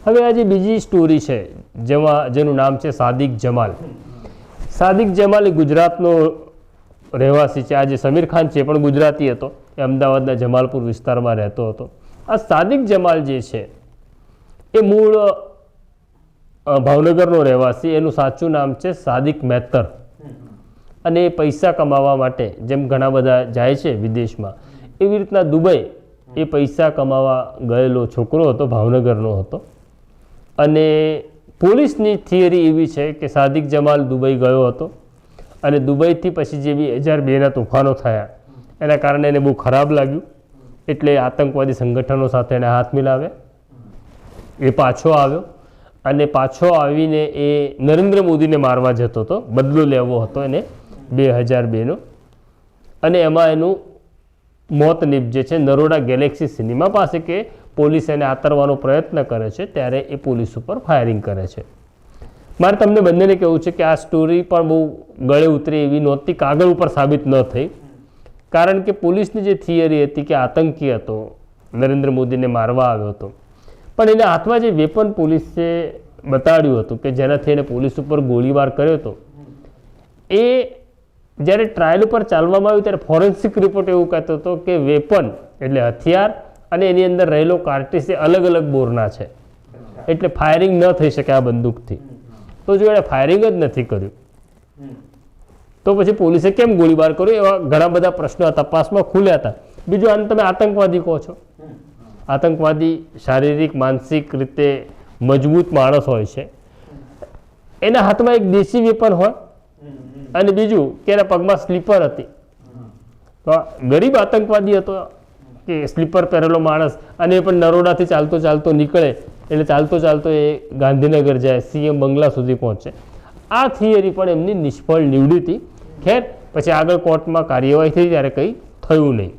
હવે આ જે બીજી સ્ટોરી છે જેનું નામ છે સાદિક જમાલ. સાદિક જમાલ એ ગુજરાતનો રહેવાસી છે. આ જે સમીર ખાન છે પણ ગુજરાતી હતો, એ અમદાવાદના જમાલપુર વિસ્તારમાં રહેતો હતો. આ સાદિક જમાલ જે છે એ મૂળ ભાવનગરનો રહેવાસી. એનું સાચું નામ છે સાદિક મેત્તર. અને એ પૈસા કમાવા માટે જેમ ઘણા બધા જાય છે વિદેશમાં, એવી રીતના દુબઈ એ પૈસા કમાવા ગયેલો છોકરો હતો, ભાવનગરનો હતો. અને પોલીસની થિયરી એવી છે કે સાદિક જમાલ દુબઈ ગયો હતો અને દુબઈથી પછી જે 2002ના તોફાનો થયા એના કારણે એને બહુ ખરાબ લાગ્યું, એટલે આતંકવાદી સંગઠનો સાથે એને હાથ મિલાવ્યા. એ પાછો આવ્યો અને પાછો આવીને એ નરેન્દ્ર મોદીને મારવા જતો હતો, બદલો લેવો હતો એને 2002નો. અને એમાં એનું મોત નીપજે છે નરોડા ગેલેક્સી સિનેમા પાસે, કે પોલીસ એને આતરવાનો પ્રયત્ન કરે છે ત્યારે એ પોલીસ ઉપર ફાયરિંગ કરે છે. મારે તમને બંનેને કહેવું છે કે આ સ્ટોરી પણ બહુ ગળે ઉતરી એવી નહોતી, કાગળ ઉપર સાબિત ન થઈ. કારણ કે પોલીસની જે થિયરી હતી કે આતંકી હતો, નરેન્દ્ર મોદીને મારવા આવ્યો હતો, પણ એના હાથમાં જે વેપન પોલીસે બતાડ્યું હતું કે જેનાથી એને પોલીસ ઉપર ગોળીબાર કર્યો હતો, એ જ્યારે ટ્રાયલ ઉપર ચાલવામાં આવ્યું ત્યારે ફોરેન્સિક રિપોર્ટ એવું કહેતો હતો કે વેપન એટલે હથિયાર અને એની અંદર રહેલો કાર્ટિસ એ અલગ અલગ બોરના છે, એટલે ફાયરિંગ ન થઈ શકે આ બંદૂકથી. તો જો એણે ફાયરિંગ જ નથી કર્યું તો પછી પોલીસે કેમ ગોળીબાર કર્યો? એવા ઘણા બધા પ્રશ્નો તપાસમાં ખુલ્યા હતા. બીજું, આને તમે આતંકવાદી કહો છો. આતંકવાદી શારીરિક માનસિક રીતે મજબૂત માણસ હોય છે, એના હાથમાં એક દેશી વેપન હોય અને બીજું કે એના પગમાં સ્લીપર હતી. તો ગરીબ આતંકવાદી હતો કે સ્લીપર પહેરેલો માણસ, અને એ પણ નરોડાથી ચાલતો ચાલતો નીકળે એટલે ચાલતો ચાલતો એ ગાંધીનગર જાય, સીએમ બંગલા સુધી પહોંચે. આ થિયરી પણ એમની નિષ્ફળ નીવડી હતી. ખેર, પછી આગળ કોર્ટમાં કાર્યવાહી થઈ ત્યારે કંઈ થયું નહીં.